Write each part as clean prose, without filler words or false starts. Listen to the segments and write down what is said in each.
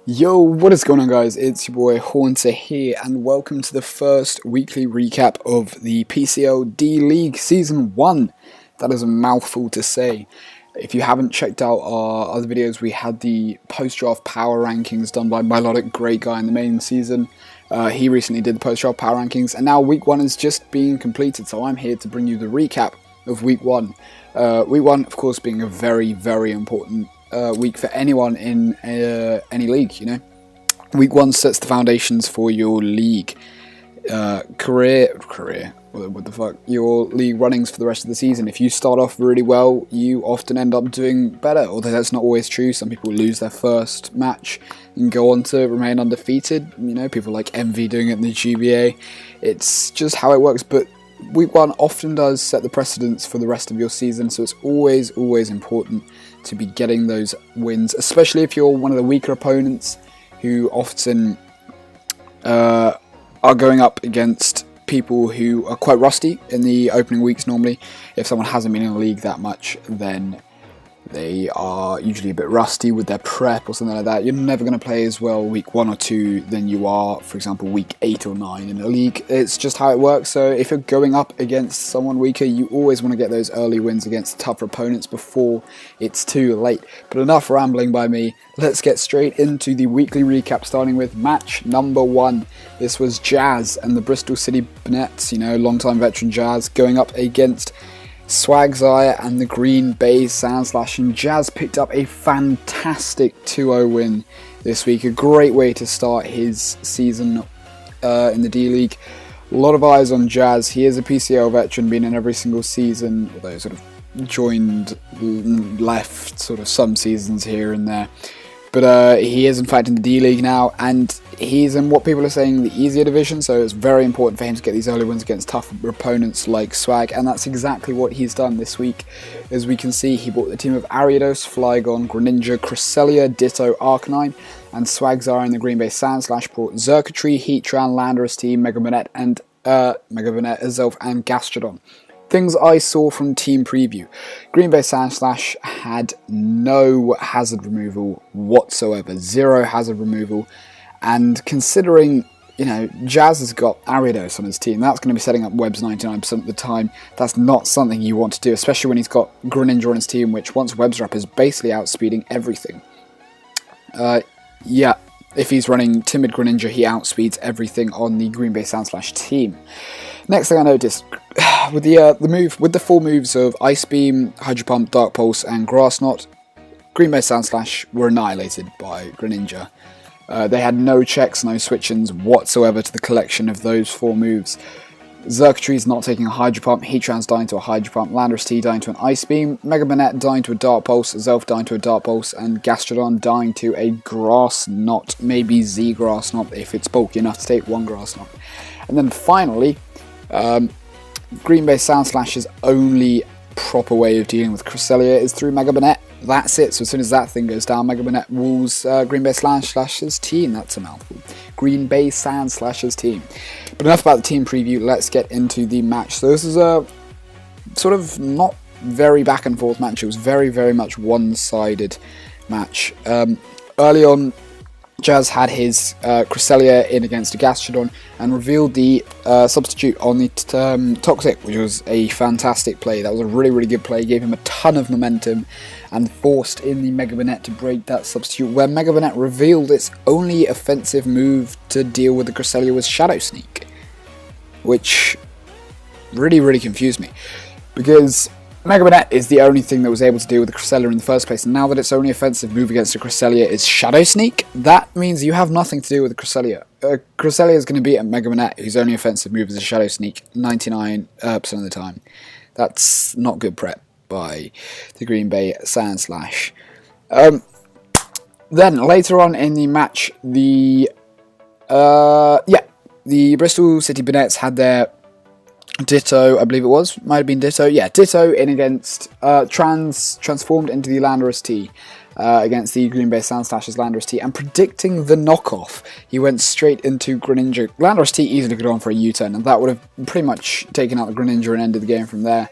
Yo, what is going on, guys? It's your boy Haunter here, and welcome to the first weekly recap of the PCL D-League Season 1. That is a mouthful to say. If you haven't checked out our other videos, we had the post-draft power rankings done by Melodic, great guy in the main season. He recently did the post-draft power rankings, and now Week 1 is just being completed, so I'm here to bring you the recap of Week 1. Week 1, of course, being a very, very important week for anyone in any league, you know. Week 1 sets the foundations for your league your league runnings for the rest of the season. If you start off really well, you often end up doing better, although that's not always true. Some people lose their first match and go on to remain undefeated, you know, people like MV doing it in the GBA. It's just how it works, but Week 1 often does set the precedence for the rest of your season, so it's always important to be getting those wins, especially if you're one of the weaker opponents who often are going up against people who are quite rusty in the opening weeks normally. If someone hasn't been in the league that much, then they are usually a bit rusty with their prep or something like that. You're never going to play as well week 1 or 2 than you are, for example, week 8 or 9 in a league. It's just how it works. So if you're going up against someone weaker, you always want to get those early wins against tougher opponents before it's too late. But enough rambling by me. Let's get straight into the weekly recap, starting with match number 1. This was Jazz and the Bristol City Burnets, you know, long-time veteran Jazz, going up against Swagzire and the Green Bay Sandslash, and Jazz picked up a fantastic 2-0 win this week. A great way to start his season in the D-League. A lot of eyes on Jazz. He is a PCL veteran, been in every single season, although sort of joined left sort of some seasons here and there. But he is in fact in the D-League now, and he's in what people are saying the easier division, so it's very important for him to get these early wins against tough opponents like Swag, and that's exactly what he's done this week. As we can see, he brought the team of Ariados, Flygon, Greninja, Cresselia, Ditto, Arcanine, and Swagzire in the Green Bay Sandslash brought Xurkitree, Heatran, Landorus Team, Mega Banette, Azelf, and Gastrodon. Things I saw from Team Preview. Green Bay Sandslash had no hazard removal whatsoever. 0 hazard removal. And considering, you know, Jazz has got Ariados on his team, that's going to be setting up webs 99% of the time. That's not something you want to do, especially when he's got Greninja on his team, which once webs are up is basically outspeeding everything. Yeah, if he's running Timid Greninja, he outspeeds everything on the Green Bay Sandslash team. Next thing I noticed, with the 4 moves of Ice Beam, Hydro Pump, Dark Pulse, and Grass Knot, Green Bay Sandslash were annihilated by Greninja. They had no checks, no switch-ins whatsoever to the collection of those 4 moves. Xurkitree's not taking a Hydro Pump, Heatran's dying to a Hydro Pump, Landorus T dying to an Ice Beam, Mega Banette dying to a Dark Pulse, Zelf dying to a Dark Pulse, and Gastrodon dying to a Grass Knot, maybe Z Grass Knot if it's bulky enough to take 1 Grass Knot. And then finally, Green Bay Sandslash's only proper way of dealing with Cresselia is through Mega Banette. That's it. So as soon as that thing goes down, Mega Banette rules Green Bay Sandslash's team. That's a mouthful. Green Bay Sandslash's team. But enough about the team preview. Let's get into the match. So this is a sort of not very back and forth match. It was very, very much one-sided match. Early on, Jazz had his Cresselia in against a Gastrodon and revealed the substitute on the Toxic, which was a fantastic play. That was a really, really good play. Gave him a ton of momentum and forced in the Mega Banette to break that substitute, where Mega Banette revealed its only offensive move to deal with the Cresselia was Shadow Sneak, which really, really confused me, because Mega Banette is the only thing that was able to deal with the Cresselia in the first place, and now that its only offensive move against the Cresselia is Shadow Sneak, that means you have nothing to do with the Cresselia. Cresselia is going to beat a Mega Banette whose only offensive move is a Shadow Sneak 99% of the time. That's not good prep by the Green Bay Sandslash. Then later on in the match, the Bristol City Burnets had their Ditto, I believe it was, might have been Ditto, yeah, Ditto in against, transformed into the Landorus T against the Green Bay Sandslash's Landorus T, and predicting the knockoff, he went straight into Greninja. Landorus T easily could go on for a U-turn, and that would have pretty much taken out the Greninja and ended the game from there.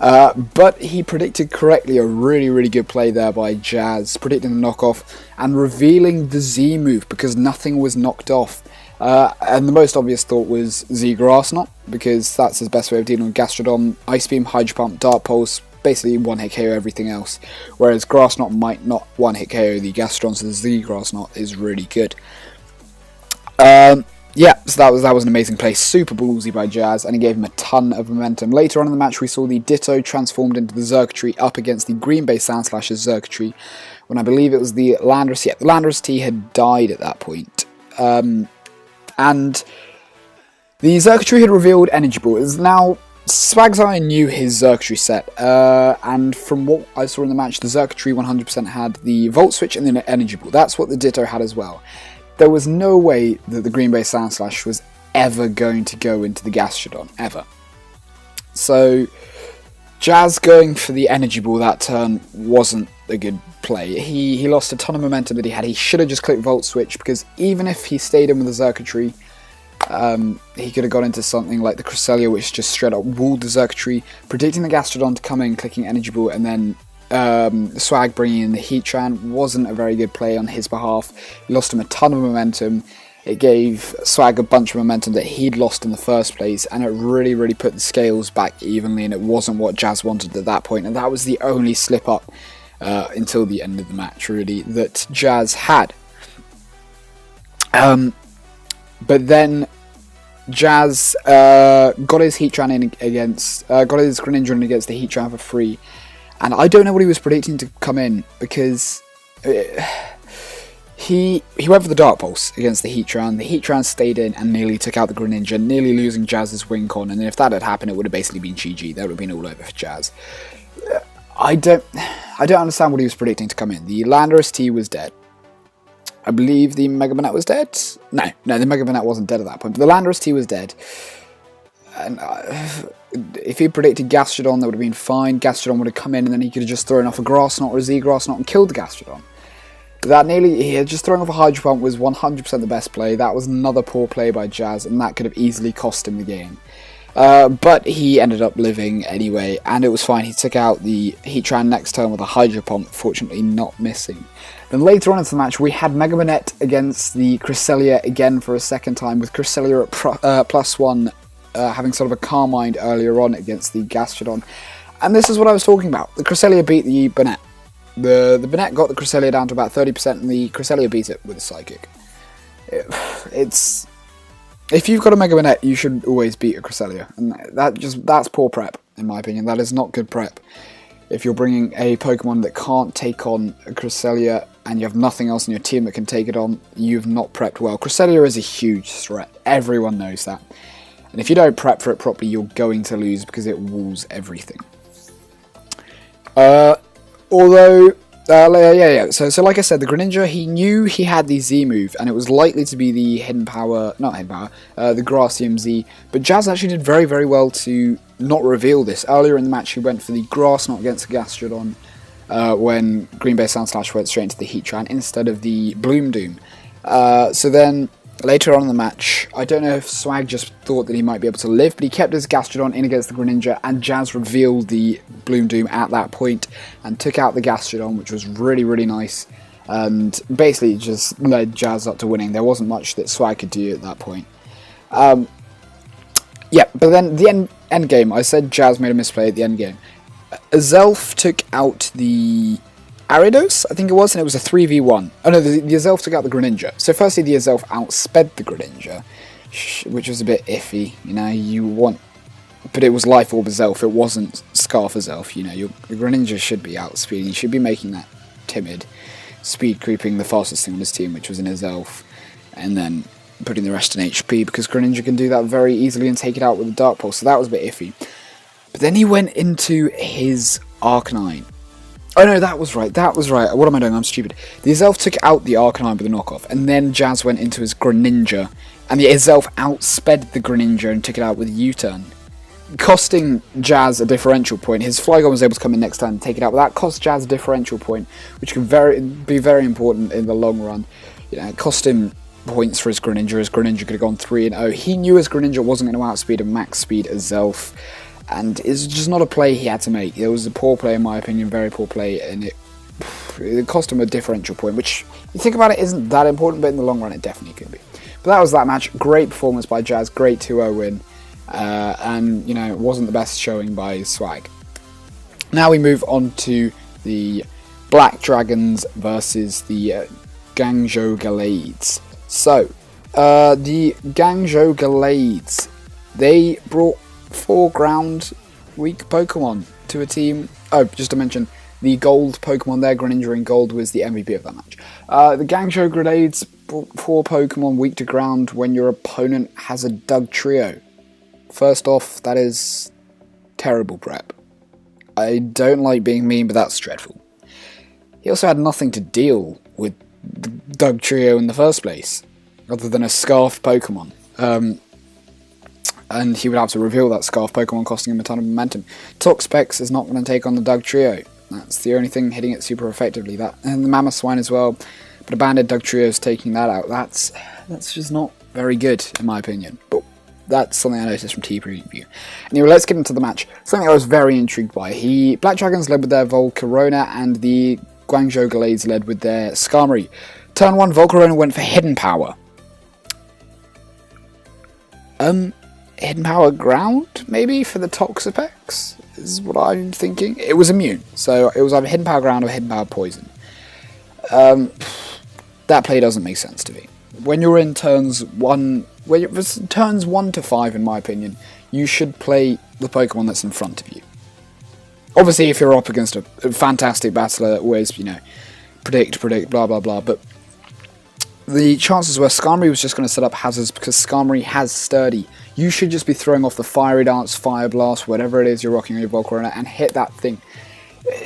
But he predicted correctly a really good play there by Jazz, predicting the knockoff and revealing the Z move because nothing was knocked off. And the most obvious thought was Z Grass Knot, because that's his best way of dealing with Gastrodon. Ice Beam, Hydro Pump, Dark Pulse, basically one-hit KO everything else. Whereas Grass Knot might not one-hit KO the Gastrodon, so the Z Grass Knot is really good. Yeah, so that was an amazing play, super ballsy by Jazz, and it gave him a ton of momentum. Later on in the match, we saw the Ditto transformed into the Xurkitree up against the Green Bay Sandslash's Xurkitree, when I believe it was the Landorus. Yeah, the Landorus T had died at that point. And the Xurkitree had revealed Energy Ball. Now, Swagzai knew his Xurkitree set, and from what I saw in the match, the Xurkitree 100% had the Volt Switch and the Energy Ball. That's what the Ditto had as well. There was no way that the Green Bay Sandslash was ever going to go into the Gastrodon, ever. So, Jazz going for the Energy Ball that turn wasn't a good play. He lost a ton of momentum that he had. He should have just clicked Volt Switch, because even if he stayed in with the Xurkitree, he could have got into something like the Cresselia, which just straight up walled the Xurkitree, predicting the Gastrodon to come in, clicking Energy Ball, and then Swag bringing in the Heatran wasn't a very good play on his behalf. He lost him a ton of momentum. It gave Swag a bunch of momentum that he'd lost in the first place, and it really put the scales back evenly, and it wasn't what Jazz wanted at that point, and that was the only slip up until the end of the match, really, that Jazz had. But then Jazz got his Heatran in against, got his Greninja in against the Heatran for free, and I don't know what he was predicting to come in, because he went for the Dark Pulse against the Heatran. The Heatran stayed in and nearly took out the Greninja, nearly losing Jazz's Wing Con, and if that had happened, it would have basically been GG. That would have been all over for Jazz. I don't understand what he was predicting to come in. The Landorus T was dead. I believe the Mega Banette was dead. No, the Mega Banette wasn't dead at that point, but the Landorus T was dead. And if he predicted Gastrodon, that would have been fine. Gastrodon would have come in, and then he could have just thrown off a Grass Knot or a Z Grass Knot and killed the Gastrodon. Just throwing off a Hydro Pump was 100% the best play. That was another poor play by Jazz, and that could have easily cost him the game. But he ended up living anyway, and it was fine. He took out the Heatran next turn with a Hydro Pump, fortunately not missing. Then later on in the match, we had Mega Banette against the Cresselia again for a second time, with Cresselia at +1, having sort of a Carmine earlier on against the Gastrodon. And this is what I was talking about. The Cresselia beat the Banette. The Banette got the Cresselia down to about 30%, and the Cresselia beat it with a Psychic. If you've got a Mega Banette, you should always beat a Cresselia, and that's poor prep, in my opinion. That is not good prep. If you're bringing a Pokemon that can't take on a Cresselia, and you have nothing else in your team that can take it on, you've not prepped well. Cresselia is a huge threat. Everyone knows that. And if you don't prep for it properly, you're going to lose, because it walls everything. So like I said, the Greninja, he knew he had the Z move, and it was likely to be the the Grassium Z, but Jazz actually did very well to not reveal this. Earlier in the match, he went for the Grass Knot against the Gastrodon, when Green Bay Sandslash went straight into the Heatran instead of the Bloom Doom. So then, later on in the match, I don't know if Swag just thought that he might be able to live, but he kept his Gastrodon in against the Greninja, and Jazz revealed the Bloom Doom at that point and took out the Gastrodon, which was really nice, and basically just led Jazz up to winning. There wasn't much that Swag could do at that point. Yeah, but then the end game, I said Jazz made a misplay at the end game. Azelf took out the Ariados, I think it was, and it was a 3v1. Oh no, the Azelf took out the Greninja. So firstly, the Azelf outsped the Greninja, which was a bit iffy, but it was Life Orb Azelf, it wasn't Scarf Azelf, your Greninja should be outspeeding, you should be making that timid, speed creeping the fastest thing on his team, which was an Azelf, and then putting the rest in HP, because Greninja can do that very easily and take it out with a Dark Pulse, so that was a bit iffy. But then he went into his Arcanine. Oh no, that was right. What am I doing? I'm stupid. The Azelf took out the Arcanine with a knockoff, and then Jazz went into his Greninja, and the Azelf outsped the Greninja and took it out with a U-turn, costing Jazz a differential point. His Flygon was able to come in next turn and take it out, but that cost Jazz a differential point, which can be very important in the long run. It cost him points for his Greninja. His Greninja could have gone 3-0. He knew his Greninja wasn't going to outspeed a max speed Azelf, and it's just not a play he had to make. It was a poor play in my opinion, very poor play, and it cost him a differential point, which, you think about it, isn't that important, but in the long run it definitely could be. But that was that match. Great performance by Jazz, great 2-0 win, and you know, it wasn't the best showing by Swag. Now we move on to the Black Dragons versus the Guangzhou Gallades. So, the Guangzhou Gallades, they brought 4 ground weak Pokemon to a team. Oh, just to mention, the gold Pokemon there, Greninja in gold, was the MVP of that match. The Guangzhou Grenades brought 4 Pokemon weak to ground when your opponent has a Dugtrio. First off, that is terrible prep. I don't like being mean, but that's dreadful. He also had nothing to deal with the Dugtrio in the first place, other than a Scarf Pokemon. And he would have to reveal that Scarf Pokemon, costing him a ton of momentum. Toxapex is not going to take on the Dugtrio. That's the only thing hitting it super effectively. That and the Mamoswine as well, but a banded Dugtrio is taking that out. That's just not very good in my opinion. But that's something I noticed from T-Preview. Anyway, let's get into the match. Something I was very intrigued by. Black Dragons led with their Volcarona, and the Guangzhou Gallades led with their Skarmory. Turn 1, Volcarona went for Hidden Power. Hidden Power Ground, maybe, for the Toxapex, is what I'm thinking. It was immune, so it was either Hidden Power Ground or Hidden Power Poison. That play doesn't make sense to me. When you're in turns 1 to 5, in my opinion, you should play the Pokemon that's in front of you. Obviously, if you're up against a fantastic battler, always, you know, predict, blah blah blah, but the chances were Skarmory was just going to set up hazards because Skarmory has Sturdy. You should just be throwing off the Fiery Dance, Fire Blast, whatever it is you're rocking on your Volcarona, and hit that thing.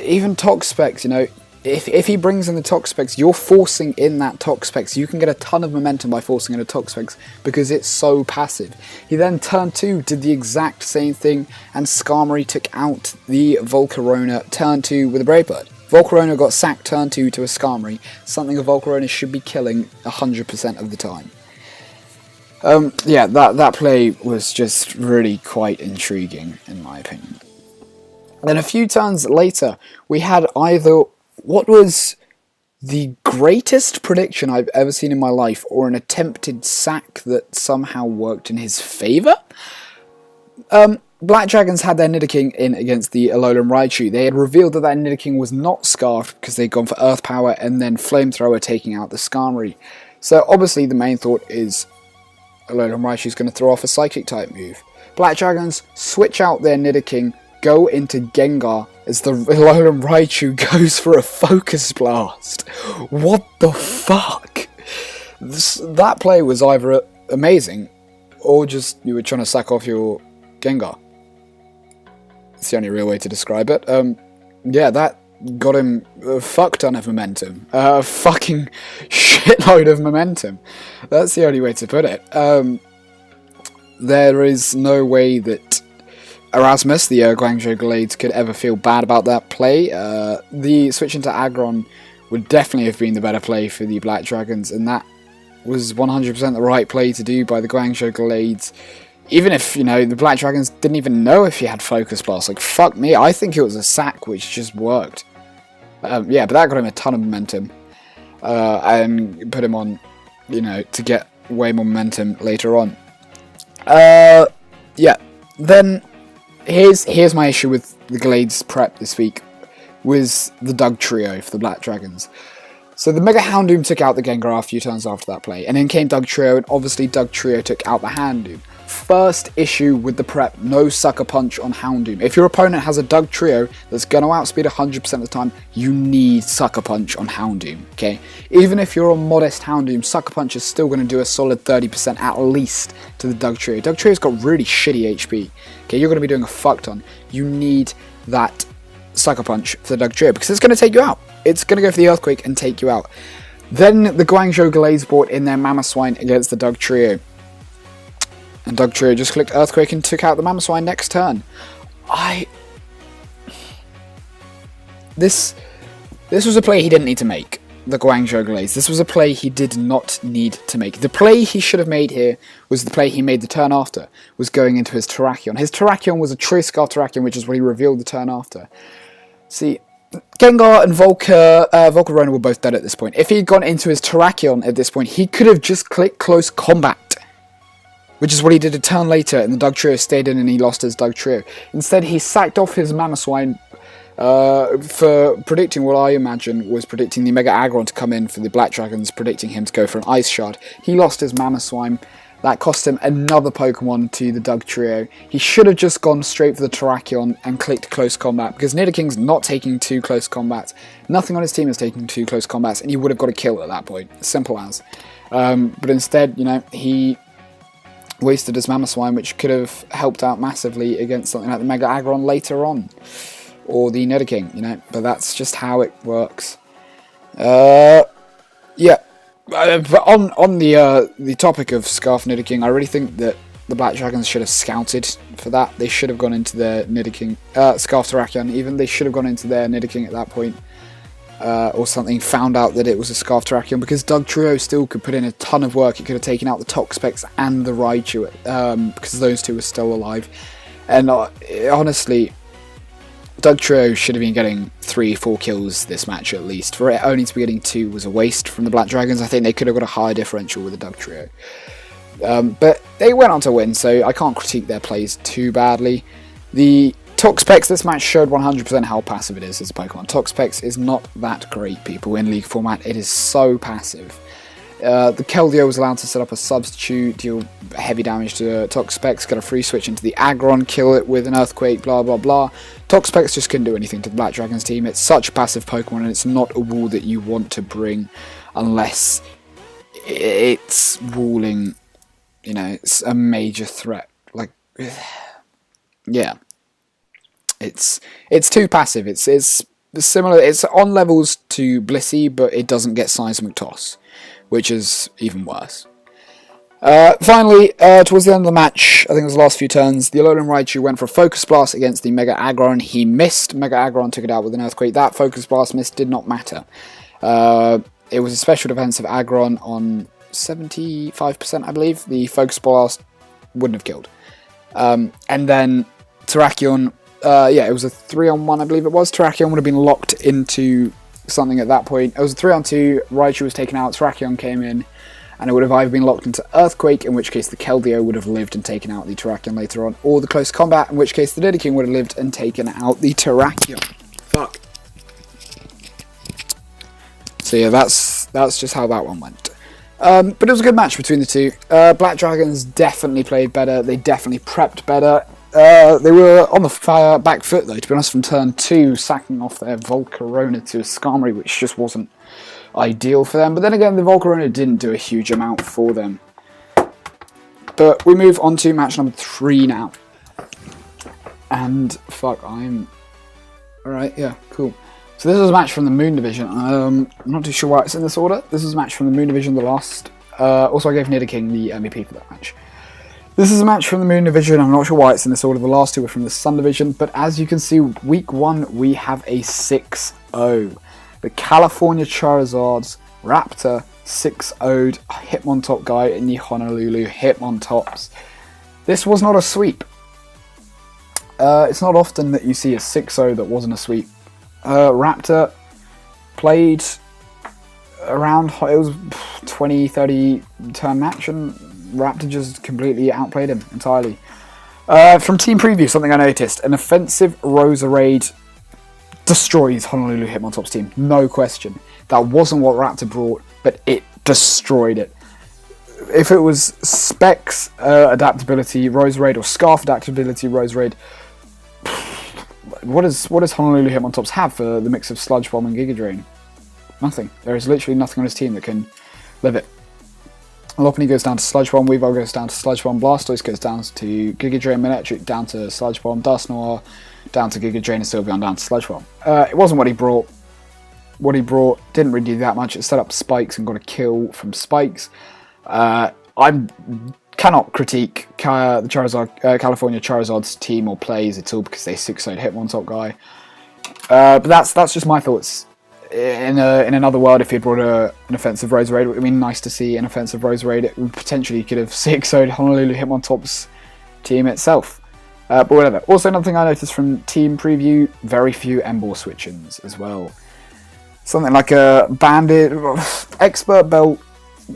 Even Toxapex, you know, if he brings in the Toxapex, you're forcing in that Toxapex. You can get a ton of momentum by forcing in a Toxapex because it's so passive. He then turn 2 did the exact same thing, and Skarmory took out the Volcarona turn 2 with a Brave Bird. Volcarona got sacked turn 2 to a Skarmory, something a Volcarona should be killing 100% of the time. Yeah, that play was just really quite intriguing, in my opinion. Then a few turns later, we had either what was the greatest prediction I've ever seen in my life, or an attempted sack that somehow worked in his favour. Black Dragons had their Nidoking in against the Alolan Raichu. They had revealed that Nidoking was not Scarfed because they'd gone for Earth Power and then Flamethrower, taking out the Skarmory. So obviously the main thought is Alolan Raichu's going to throw off a Psychic type move. Black Dragons switch out their Nidoking, go into Gengar as the Alolan Raichu goes for a Focus Blast. What the fuck? That play was either amazing or just you were trying to sack off your Gengar. It's the only real way to describe it. Yeah, that got him a fuck ton of momentum. A fucking shitload of momentum. That's the only way to put it. There is no way that Erasmus, the Guangzhou Gallades, could ever feel bad about that play. The switch into Aggron would definitely have been the better play for the Black Dragons, and that was 100% the right play to do by the Guangzhou Gallades. Even if, you know, the Black Dragons didn't even know if he had Focus Blast. Like, fuck me, I think it was a sack which just worked. Yeah, but that got him a ton of momentum. And put him on, you know, to get way more momentum later on. Yeah, then here's my issue with the Gallades prep this week, was the Dugtrio for the Black Dragons. So the Mega Houndoom took out the Gengar a few turns after that play, and then came Dugtrio, and obviously Dugtrio took out the Houndoom. First issue with the prep, no Sucker Punch on Houndoom. If your opponent has a Dugtrio that's going to outspeed 100% of the time, you need Sucker Punch on Houndoom, okay? Even if you're a modest Houndoom, Sucker Punch is still going to do a solid 30% at least to the Dugtrio. Dugtrio's got really shitty HP, okay? You're going to be doing a fuck ton. You need that Sucker Punch for the Dugtrio because it's going to take you out. It's going to go for the Earthquake and take you out. Then the Guangzhou Gallades brought in their Mamoswine against the Dugtrio. And Dugtrio just clicked Earthquake and took out the Mamoswine next turn. This was a play he didn't need to make. the Guangzhou Glaze. This was a play he did not need to make. The play he should have made here was the play he made the turn after, was going into his Terrakion. His Terrakion was a Choice Scarf Terrakion, which is what he revealed the turn after. See, Gengar and Volcarona were both dead at this point. If he'd gone into his Terrakion at this point, he could have just clicked Close Combat, which is what he did a turn later, and the Dugtrio stayed in and he lost his Dugtrio. Instead, he sacked off his Mamoswine for predicting what I imagine was predicting the Mega Aggron to come in for the Black Dragons, predicting him to go for an Ice Shard. He lost his Mamoswine. That cost him another Pokemon to the Dugtrio. He should have just gone straight for the Terrakion and clicked Close Combat, because Nidoking's not taking 2 Close Combats. Nothing on his team is taking 2 Close Combats, and he would have got a kill at that point. Simple as. But instead, he wasted his Mamoswine, which could have helped out massively against something like the Mega Aggron later on. Or the Nidoking, but that's just how it works. Yeah. But on the topic of Scarf Nidoking, I really think that the Black Dragons should have scouted for that. They should have gone into their Nidoking, Scarf Terrakion even. They should have gone into their Nidoking at that point. Or something, found out that it was a Scarf Terrakion, because Dugtrio still could put in a ton of work. It could have taken out the Toxapex and the Raichu, because those two were still alive. And honestly, Dugtrio should have been getting 3-4 kills this match at least. For it only to be getting 2 was a waste from the Black Dragons. I think they could have got a higher differential with the Dugtrio. But they went on to win, so I can't critique their plays too badly. The Toxapex, this match showed 100% how passive it is as a Pokemon. Toxapex is not that great, people, in League format. It is so passive. The Keldeo was allowed to set up a substitute, deal heavy damage to Toxapex, get a free switch into the Aggron, kill it with an Earthquake, blah blah blah. Toxapex just couldn't do anything to the Black Dragons team. It's such a passive Pokemon, and it's not a wall that you want to bring unless it's walling, it's a major threat. Like, yeah. It's too passive. It's similar, it's on levels to Blissey, but it doesn't get Seismic Toss, which is even worse. Finally, towards the end of the match, I think it was the last few turns, the Alolan Raichu went for a Focus Blast against the Mega Aggron. He missed. Mega Aggron took it out with an Earthquake. That Focus Blast miss did not matter. It was a special defensive Aggron on 75%, I believe. The Focus Blast wouldn't have killed. And then Terrakion, it was a 3-on-1, I believe it was. Terrakion would have been locked into something at that point. It was a 3-on-2, Raichu was taken out, Terrakion came in, and it would have either been locked into Earthquake, in which case the Keldeo would have lived and taken out the Terrakion later on, or the Close Combat, in which case the Nidoking would have lived and taken out the Terrakion. Fuck. So yeah, that's just how that one went. But it was a good match between the two. Black Dragons definitely played better, they definitely prepped better. They were on the back foot though, to be honest, from turn 2, sacking off their Volcarona to a Skarmory, which just wasn't ideal for them. But then again, the Volcarona didn't do a huge amount for them. But we move on to match number 3 now. And, fuck, alright, yeah, cool. So this was a match from the Moon Division. I'm not too sure why it's in this order. This was a match from the Moon Division, the last. Also, I gave Nidoking the MVP for that match. This is a match from the Moon Division. I'm not sure why it's in this order. The last two were from the Sun Division. But as you can see, week 1, we have a 6-0. The California Charizards Raptor 6-0'd Hitmontop guy in the Honolulu Hitmontops. This was not a sweep. It's not often that you see a 6-0 that wasn't a sweep. Raptor played around, it was 20-30 turn match, and Raptor just completely outplayed him entirely. From team preview, something I noticed, an offensive Roserade destroys Honolulu Hitmontop's team, no question. That wasn't what Raptor brought, but it destroyed it. If it was Specs adaptability Roserade or Scarf adaptability Roserade, what does Honolulu Hitmontops have for the mix of Sludge Bomb and Giga Drain? Nothing. There is literally nothing on his team that can live it. Lopunny goes down to Sludge Bomb, Weavile goes down to Sludge Bomb, Blastoise goes down to Giga Drain, Manectric down to Sludge Bomb, Dusknoir down to Giga Drain, and Sylveon down to Sludge Bomb. It wasn't what he brought. What he brought didn't really do that much. It set up Spikes and got a kill from Spikes. I cannot critique the California Charizard's team or plays at all because they 6-0'd Hitmontop guy. But that's just my thoughts. in another world, if he brought an offensive Rose Raid, it would have been nice to see an offensive Rose Raid. It potentially could have 6-0'd Honolulu Hitmontop's team itself. But whatever. Also, another thing I noticed from team preview, very few M-Ball switch-ins as well. Something like a Bandit, Expert Belt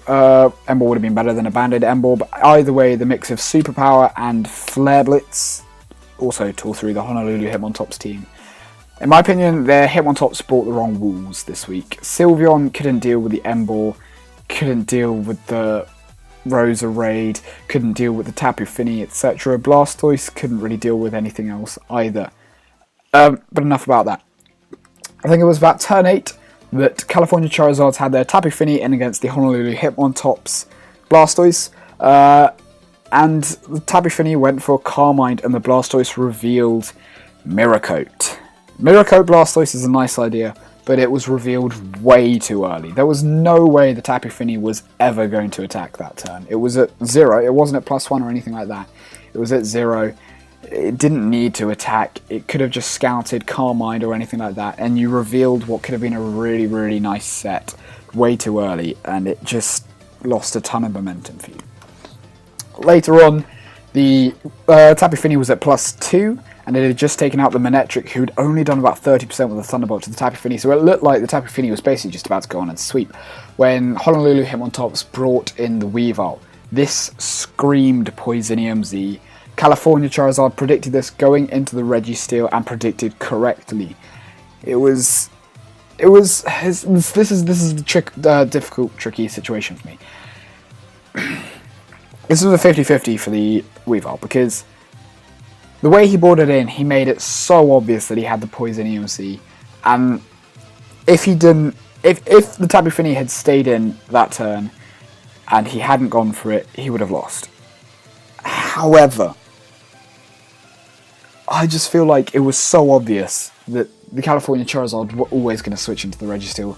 M-Ball would have been better than a Bandit M-Ball, but either way, the mix of Superpower and Flare Blitz also tore through the Honolulu Hitmontop's team. In my opinion, their Hitmontops brought the wrong walls this week. Sylveon couldn't deal with the M-Ball, couldn't deal with the Rosa Raid, couldn't deal with the Tapu Fini, etc. Blastoise couldn't really deal with anything else either. But enough about that. I think it was about turn 8 that California Charizards had their Tapu Fini in against the Honolulu Hitmontop's Blastoise. And the Tapu Fini went for Carmine and the Blastoise revealed Miracote. Miracote Blastoise is a nice idea, but it was revealed way too early. There was no way the Tapu Fini was ever going to attack that turn. It was at 0, it wasn't at +1 or anything like that. It was at 0. It didn't need to attack. It could have just scouted Carmine or anything like that, and you revealed what could have been a really, really nice set way too early, and it just lost a ton of momentum for you. Later on, the Tapu Fini was at +2, and it had just taken out the Manectric, who'd only done about 30% with the Thunderbolt to the Tapu Fini, so it looked like the Tapu Fini was basically just about to go on and sweep, when Honolulu Hitmontops brought in the Weavile. This screamed Poisonium Z. California Charizard predicted this going into the Registeel and predicted correctly. This is a difficult, tricky situation for me. This was a 50-50 for the Weavile, because the way he brought it in, he made it so obvious that he had the Poisonium Z, and if the Tapu Fini had stayed in that turn and he hadn't gone for it, he would have lost. However, I just feel like it was so obvious that the California Charizard were always going to switch into the Registeel,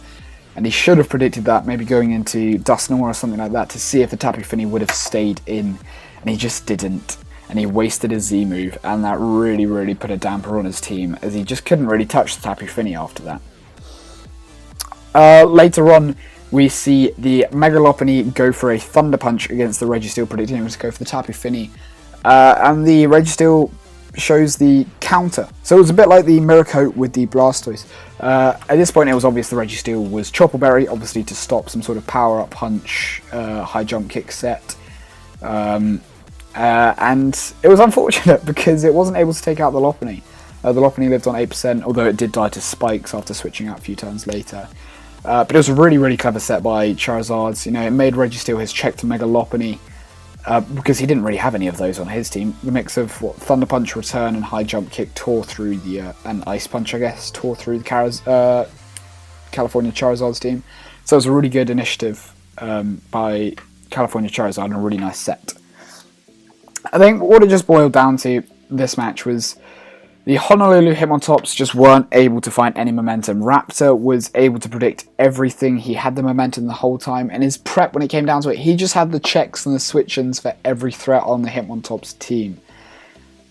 and he should have predicted that, maybe going into Dusknoir or something like that, to see if the Tapu Fini would have stayed in, and he just didn't, and he wasted his Z move, and that really, really put a damper on his team, as he just couldn't really touch the Tapu Fini after that. Later on, we see the Mega Lopunny go for a Thunder Punch against the Registeel, predicting him to go for the Tapu Fini, and the Registeel shows the counter. So it was a bit like the Miracote with the Blastoise. At this point, it was obvious the Registeel was Chopper Berry, obviously to stop some sort of power-up punch, high jump kick set. And it was unfortunate because it wasn't able to take out the Lopunny. The Lopunny lived on 8%, although it did die to spikes after switching out a few turns later. But it was a really, really clever set by Charizard's. You know, it made Registeel his check to Mega Lopunny, because he didn't really have any of those on his team. The mix of Thunder Punch, Return, and High Jump Kick tore through the and Ice Punch, I guess, tore through the California Charizard's team. So it was a really good initiative by California Charizard and a really nice set. I think what it just boiled down to this match was the Honolulu Hitmontops just weren't able to find any momentum. Raptor was able to predict everything. He had the momentum the whole time, and his prep, when it came down to it, he just had the checks and the switch-ins for every threat on the Hitmontops team.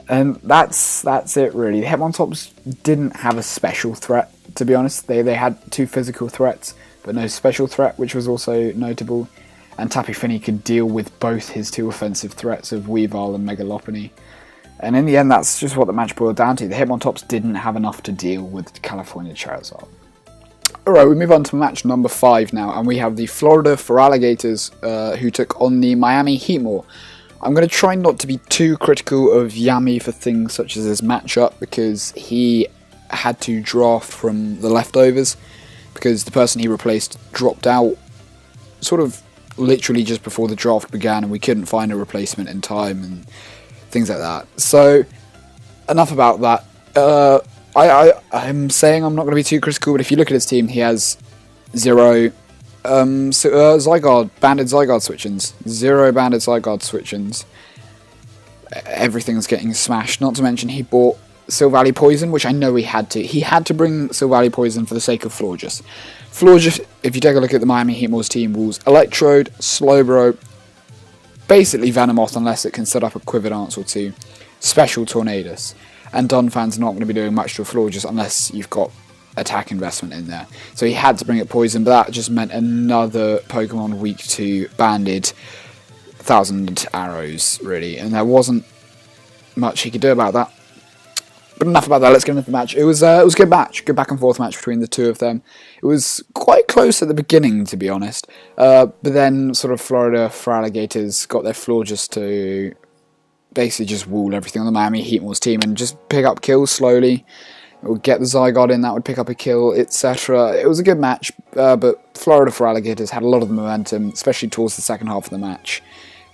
And that's it, really. The Hitmontops didn't have a special threat, to be honest. They had 2 physical threats, but no special threat, which was also notable. And Tapu Fini could deal with both his 2 offensive threats of Weavile and Mega Lopunny. And in the end, that's just what the match boiled down to. The Hitmontops didn't have enough to deal with California Charizard. Alright, we move on to match number 5 now, and we have the Florida Feraligators, who took on the Miami Heatmore. I'm going to try not to be too critical of Yami for things such as his matchup, because he had to draft from the leftovers, because the person he replaced dropped out sort of literally just before the draft began, and we couldn't find a replacement in time, and things like that. So, enough about that. I'm saying I'm not going to be too critical, but if you look at his team, he has 0 Zygarde, Banded Zygarde switch-ins. 0 Banded Zygarde switch-ins. Everything's getting smashed. Not to mention he bought Silvally Poison, which I know he had to. He had to bring Silvally Poison for the sake of Florges. Florges, if you take a look at the Miami Heatmore's team, rules Electrode, Slowbro, basically Venomoth unless it can set up a Quiver Dance or 2, Special Tornadus, and Dunfan's not going to be doing much to a Florges unless you've got attack investment in there. So he had to bring up Poison, but that just meant another Pokemon weak to banded 1,000 arrows, really. And there wasn't much he could do about that. But enough about that, let's get into the match. It was a good match, good back and forth match between the two of them. It was quite close at the beginning, to be honest. But then sort of Florida for Alligators got their floor just to basically just wall everything on the Miami Heatmore's team and just pick up kills slowly. It would get the Zygarde in, that would pick up a kill, etc. It was a good match, but Florida for Alligators had a lot of the momentum, especially towards the second half of the match.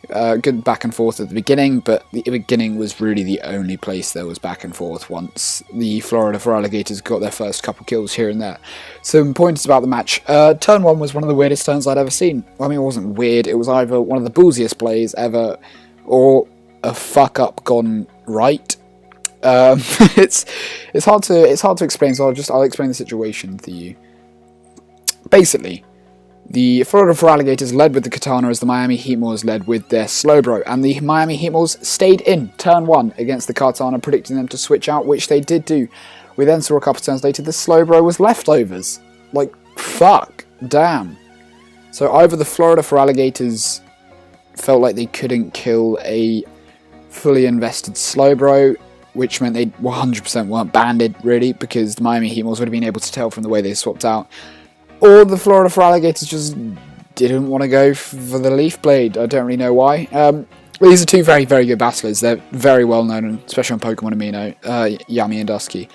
Good back and forth at the beginning, but the beginning was really the only place there was back and forth once the Florida for Alligators got their first couple kills here and there. Some points about the match. Turn 1 was one of the weirdest turns I'd ever seen. I mean, it wasn't weird, it was either one of the ballsiest plays ever, or a fuck up gone right. It's hard to explain, so I'll explain the situation to you. Basically, the Florida for Alligators led with the Katana as the Miami Heatmores led with their Slowbro, and the Miami Heatmores stayed in turn 1 against the Katana, predicting them to switch out, which they did do. We then saw a couple turns later the Slowbro was leftovers. Like, fuck, damn. So either the Florida for Alligators felt like they couldn't kill a fully invested Slowbro, which meant they 100% weren't banded, really, because the Miami Heatmores would have been able to tell from the way they swapped out. Or the Florida for Alligators just didn't want to go for the Leaf Blade. I don't really know why. These are two very, very good battlers. They're very well known, especially on Pokemon Amino, Yami and Dusky.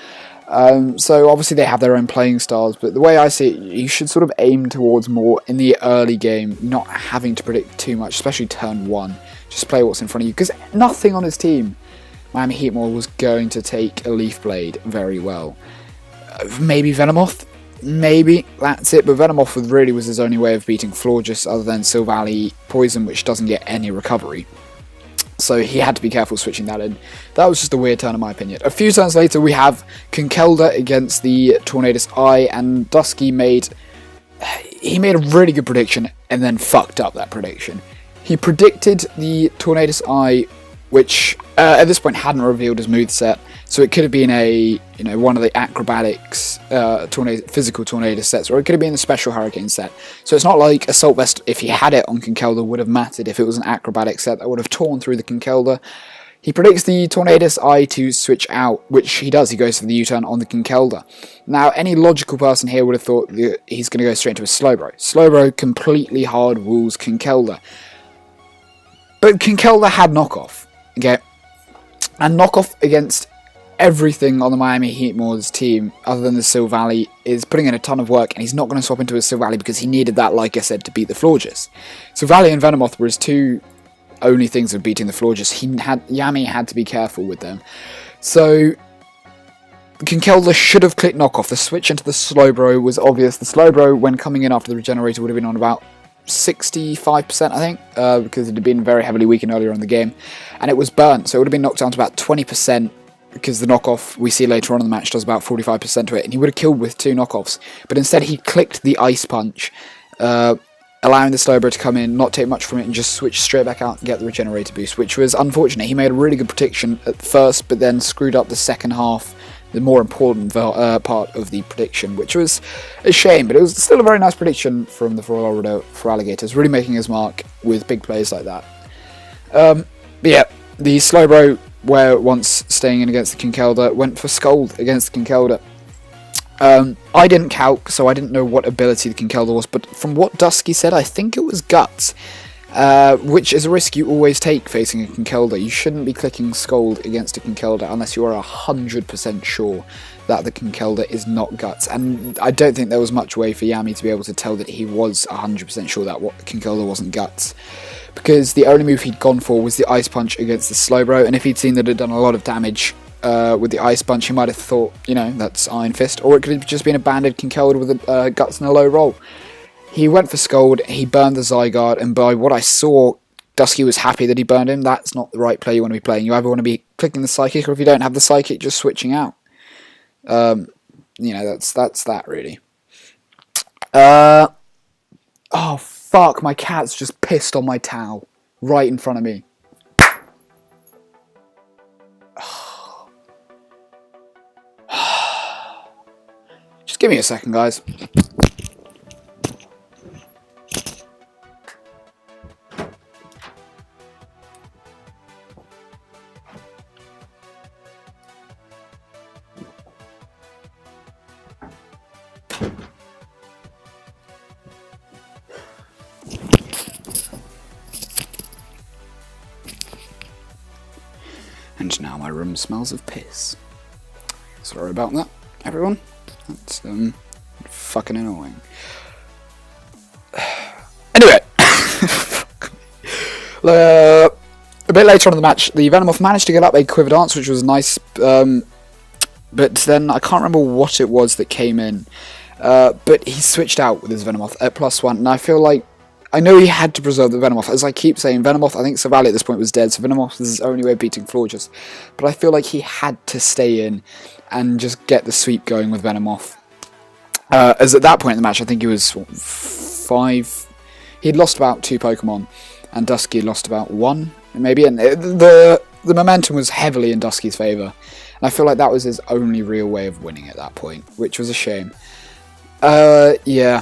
So obviously they have their own playing styles, but the way I see it, you should sort of aim towards more in the early game, not having to predict too much, especially turn 1. Just play what's in front of you, because nothing on his team, Miami Heatmore, was going to take a Leaf Blade very well. Maybe Venomoth? Maybe, that's it, but Venomoth really was his only way of beating Florges other than Silvally Poison, which doesn't get any recovery. So he had to be careful switching that in. That was just a weird turn in my opinion. A few turns later we have Conkelda against the Tornadus Eye, and Dusky made a really good prediction and then fucked up that prediction. He predicted the Tornadus Eye, which at this point hadn't revealed his moveset, so it could have been one of the acrobatics physical Tornado sets, or it could have been the special Hurricane set. So it's not like Assault Vest, if he had it on Conkelda, would have mattered if it was an acrobatic set that would have torn through the Conkelda. He predicts the Tornadus Eye to switch out, which he does. He goes for the U-turn on the Conkelda. Now, any logical person here would have thought he's going to go straight into a Slowbro. Slowbro completely hard rules Conkelda. But Conkelda had knockoff. Okay, and knockoff against everything on the Miami Heatmore's team, other than the Silvally, is putting in a ton of work, and he's not going to swap into a Silvally because he needed that, like I said, to beat the Florges. Silvally and Venomoth were his two only things of beating the Florges. Yami had to be careful with them. So Conkelda should have clicked knockoff. The switch into the Slowbro was obvious. The Slowbro, when coming in after the Regenerator, would have been on about 65%, I think, because it had been very heavily weakened earlier in the game, and it was burnt, so it would have been knocked down to about 20%, because the knockoff we see later on in the match does about 45% to it, and he would have killed with 2 knockoffs, but instead he clicked the Ice Punch, allowing the Slowbro to come in, not take much from it, and just switch straight back out and get the Regenerator boost, which was unfortunate. He made a really good prediction at first, but then screwed up the second half, the more important part of the prediction, which was a shame, but it was still a very nice prediction from the Florida for Alligators, really making his mark with big plays like that. But yeah, the Slowbro, where once staying in against the Conkelda, went for Scold against the Conkelda. I didn't calc, so I didn't know what ability the Conkelda was, but from what Dusky said, I think it was Guts. Which is a risk you always take facing a Conkelda. You shouldn't be clicking Scold against a Conkelda unless you are 100% sure that the Conkelda is not Guts. And I don't think there was much way for Yami to be able to tell that he was 100% sure that Conkelda wasn't Guts. Because the only move he'd gone for was the Ice Punch against the Slowbro, and if he'd seen that it had done a lot of damage with the Ice Punch, he might have thought, that's Iron Fist. Or it could have just been a banded Conkelda with a Guts and a low roll. He went for Scold, he burned the Zygarde, and by what I saw, Dusky was happy that he burned him. That's not the right play you want to be playing. You either want to be clicking the Psychic, or if you don't have the Psychic, just switching out. That's that, really. Oh, fuck, my cat's just pissed on my towel. Right in front of me. Just Give me a second, guys. And now my room smells of piss. Sorry about that, everyone. That's fucking annoying. Anyway, a bit later on in the match, the Venomoth managed to get up a quiver dance, which was nice. But then I can't remember what it was that came in. But he switched out with his Venomoth at +1, and I feel like I know he had to preserve the Venomoth. As I keep saying, Venomoth, I think Savali at this point was dead, so Venomoth was his only way of beating Florges. But I feel like he had to stay in and just get the sweep going with Venomoth. As at that point in the match, I think he was 5... He'd lost about 2 Pokemon, and Dusky had lost about 1, maybe. And the momentum was heavily in Dusky's favour. And I feel like that was his only real way of winning at that point, which was a shame. Yeah.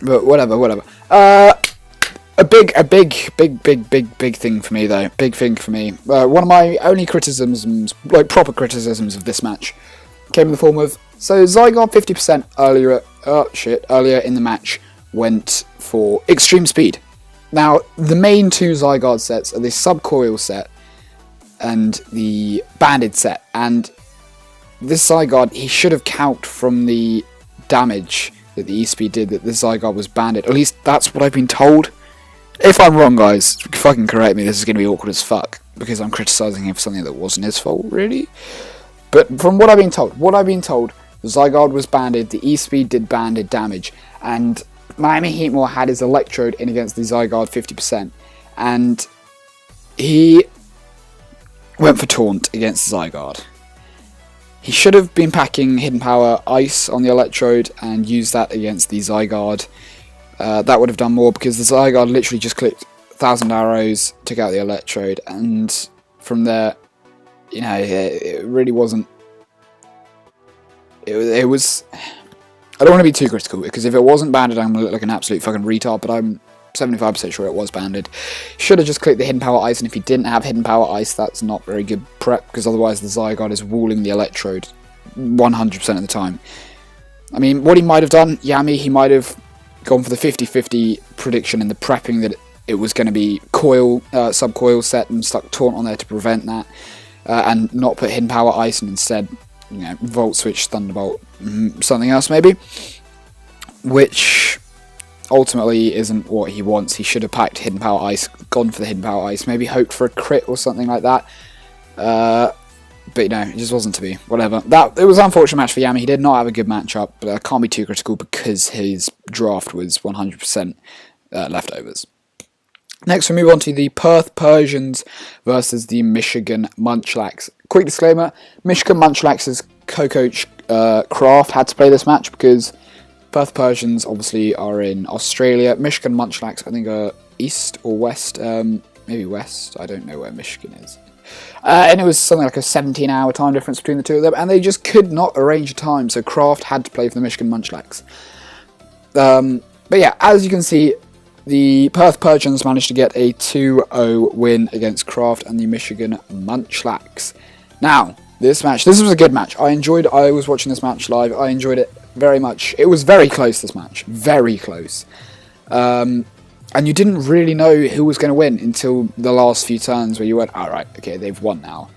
But whatever. A big thing for me though. Big thing for me. One of my only criticisms, like proper criticisms of this match, came in the form of Zygarde 50% earlier in the match went for extreme speed. Now the main 2 Zygarde sets are the Subcoil set and the Banded set, and this Zygarde, he should have calced from the damage that the E-Speed did that the Zygarde was banded. At least that's what I've been told. If I'm wrong, guys, fucking correct me. This is going to be awkward as fuck because I'm criticising him for something that wasn't his fault, really. But from what I've been told, the Zygarde was banded, the E-Speed did banded damage, and Miami Heatmore had his Electrode in against the Zygarde 50%, and he went for Taunt against the Zygarde. He should have been packing Hidden Power Ice on the Electrode and used that against the Zygarde. That would have done more because the Zygarde literally just clicked 1,000 arrows, took out the Electrode, and from there, you know, it really wasn't... It was... I don't want to be too critical because if it wasn't banded, I'm going to look like an absolute fucking retard, but I'm 75% sure it was banded. Should have just clicked the Hidden Power Ice, and if he didn't have Hidden Power Ice, that's not very good prep, because otherwise the Zygarde is walling the Electrode 100% of the time. I mean, what he might have done, Yami, he might have gone for the 50-50 prediction in the prepping that it was going to be Subcoil set and stuck Taunt on there to prevent that, and not put Hidden Power Ice and instead, you know, Volt Switch, Thunderbolt, something else maybe, which ultimately isn't what he wants. He should have packed Hidden Power Ice, gone for the Hidden Power Ice, maybe hoped for a crit or something like that. But you know, it just wasn't to be. Whatever. It was an unfortunate match for Yami. He did not have a good matchup, but I can't be too critical because his draft was 100% leftovers. Next, we move on to the Perth Persians versus the Michigan Munchlax. Quick disclaimer, Michigan Munchlax's co-coach Kraft had to play this match because Perth Persians obviously are in Australia. Michigan Munchlax, I think, are east or west. Maybe west. I don't know where Michigan is. And it was something like a 17-hour time difference between the two of them, and they just could not arrange a time, so Kraft had to play for the Michigan Munchlax. But yeah, as you can see, the Perth Persians managed to get a 2-0 win against Kraft and the Michigan Munchlax. Now, this was a good match. I was watching this match live. I enjoyed it very much. It was very close, this match. Very close. And you didn't really know who was going to win until the last few turns where you went, alright, okay, they've won now.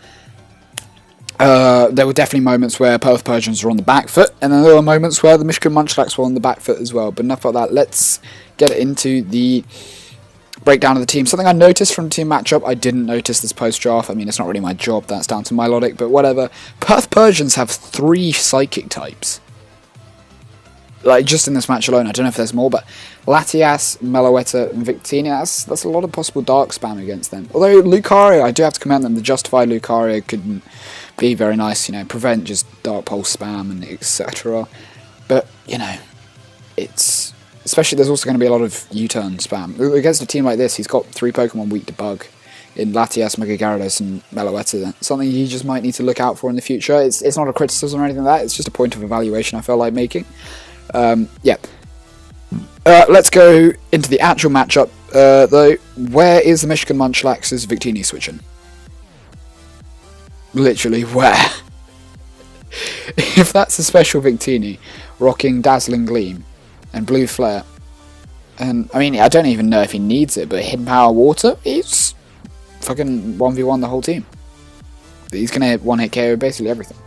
There were definitely moments where Perth Persians were on the back foot, and then there were moments where the Michigan Munchlax were on the back foot as well. But enough about that. Let's get into the breakdown of the team. Something I noticed from the team matchup, I didn't notice this post-draft. I mean, it's not really my job, that's down to Milotic, but whatever. Perth Persians have 3 Psychic types. Like, just in this match alone, I don't know if there's more, but Latias, Meloetta, and Victini, that's a lot of possible Dark spam against them. Although Lucario, I do have to commend them, the Justified Lucario couldn't be very nice, you know, prevent just Dark Pulse spam and etc. But, you know, it's... Especially, there's also going to be a lot of U-turn spam. Against a team like this, he's got 3 Pokemon weak to Bug. in Latias, Mega Gyarados, and Meloetta. Something you just might need to look out for in the future. It's not a criticism or anything like that, it's just a point of evaluation I felt like making. Yeah. Let's go into the actual matchup, though. Where is the Michigan Munchlax's Victini switching? Literally, where? If that's a special Victini, rocking Dazzling Gleam and Blue Flare, and I mean, I don't even know if he needs it, but Hidden Power Water, he's fucking 1v1 the whole team. He's gonna one-hit KO basically everything.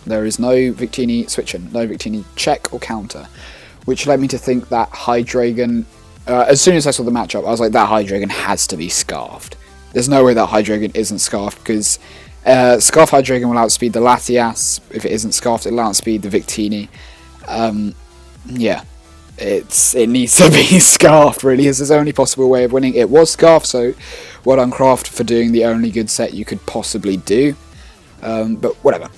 There is no Victini switching, no Victini check or counter, which led me to think that Hydreigon, as soon as I saw the matchup, I was like, that Hydreigon has to be Scarfed. There's no way that Hydreigon isn't Scarfed, because Scarf Hydreigon will outspeed the Latias. If it isn't Scarfed, it'll outspeed the Victini. Yeah, it needs to be Scarfed, really. It's his only possible way of winning. It was Scarfed, so well done Craft for doing the only good set you could possibly do. But whatever.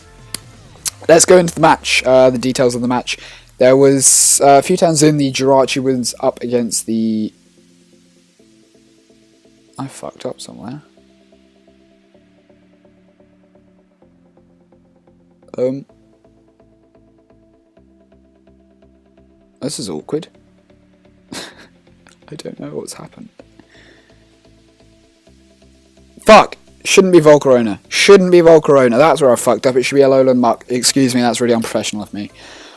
Let's go into the match, the details of the match. There was a few times in the Jirachi was up against the... I fucked up somewhere. This is awkward. I don't know what's happened. Fuck! Shouldn't be Volcarona. Shouldn't be Volcarona. That's where I fucked up. It should be Alolan Muck. Excuse me, that's really unprofessional of me.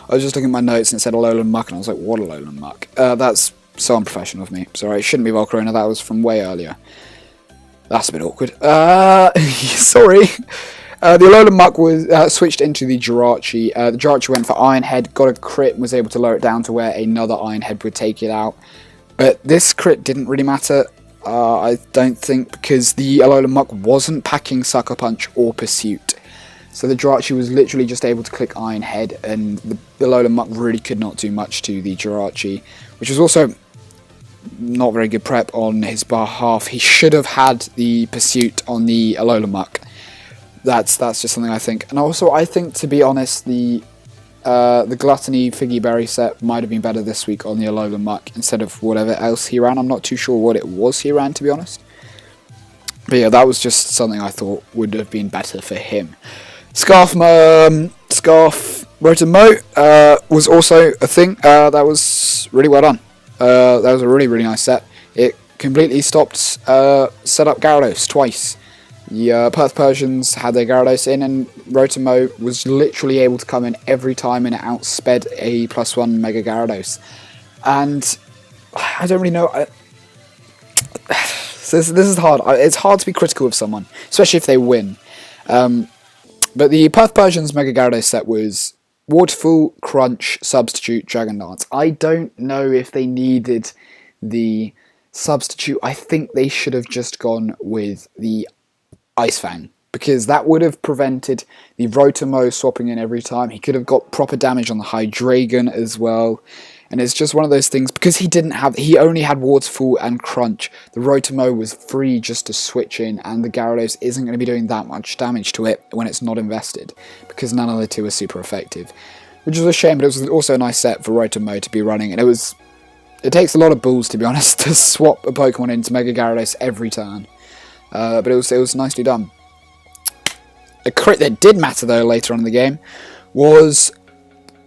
I was just looking at my notes and it said Alolan Muck and I was like, what Alolan Muck? That's so unprofessional of me. Sorry, it shouldn't be Volcarona. That was from way earlier. That's a bit awkward. Sorry. The Alolan Muck was switched into the Jirachi. The Jirachi went for Iron Head, got a crit, and was able to lower it down to where another Iron Head would take it out. But this crit didn't really matter, I don't think, because the Alolan Muck wasn't packing Sucker Punch or Pursuit. So the Jirachi was literally just able to click Iron Head, and the Alolan Muck really could not do much to the Jirachi, which was also not very good prep on his behalf. He should have had the Pursuit on the Alolan Muck. That's just something I think. And also, I think, to be honest, the Gluttony Figgy Berry set might have been better this week on the Alolan Muck instead of whatever else he ran. I'm not too sure what it was he ran, to be honest. But yeah, that was just something I thought would have been better for him. Scarf Rotom was also a thing. That was really well done. That was a really, really nice set. It completely stopped setup Gyarados twice. The Perth Persians had their Gyarados in, and Rotom was literally able to come in every time and outsped a +1 Mega Gyarados. And I don't really know. This is hard. It's hard to be critical of someone, especially if they win. But the Perth Persians Mega Gyarados set was Waterfall, Crunch, Substitute, Dragon Dance. I don't know if they needed the Substitute. I think they should have just gone with the Ice Fang, because that would have prevented the Rotom swapping in every time. He could have got proper damage on the Hydreigon as well. And it's just one of those things, because he only had Waterfall and Crunch. The Rotom was free just to switch in, and the Gyarados isn't going to be doing that much damage to it when it's not invested, because none of the two are super effective. Which is a shame, but it was also a nice set for Rotom to be running, and it takes a lot of balls, to be honest, to swap a Pokemon into Mega Gyarados every turn. But it was nicely done. A crit that did matter, though, later on in the game was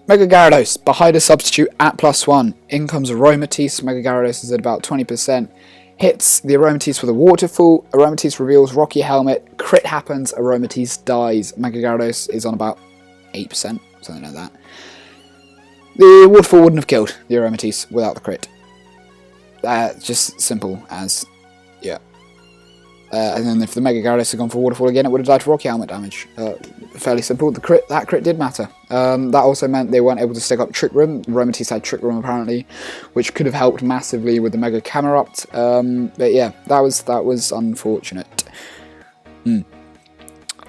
Mega Gyarados behind a Substitute at +1. In comes Aromatisse. Mega Gyarados is at about 20%. Hits the Aromatisse with a Waterfall. Aromatisse reveals Rocky Helmet. Crit happens. Aromatisse dies. Mega Gyarados is on about 8%, something like that. The Waterfall wouldn't have killed the Aromatisse without the crit. Just simple as, yeah. And then if the Mega Gyarados had gone for Waterfall again, it would have died for Rocky Helmet damage. Fairly simple. That crit did matter. That also meant they weren't able to stick up Trick Room. Aromatisse had Trick Room apparently, which could have helped massively with the Mega Camerupt. But yeah, that was unfortunate.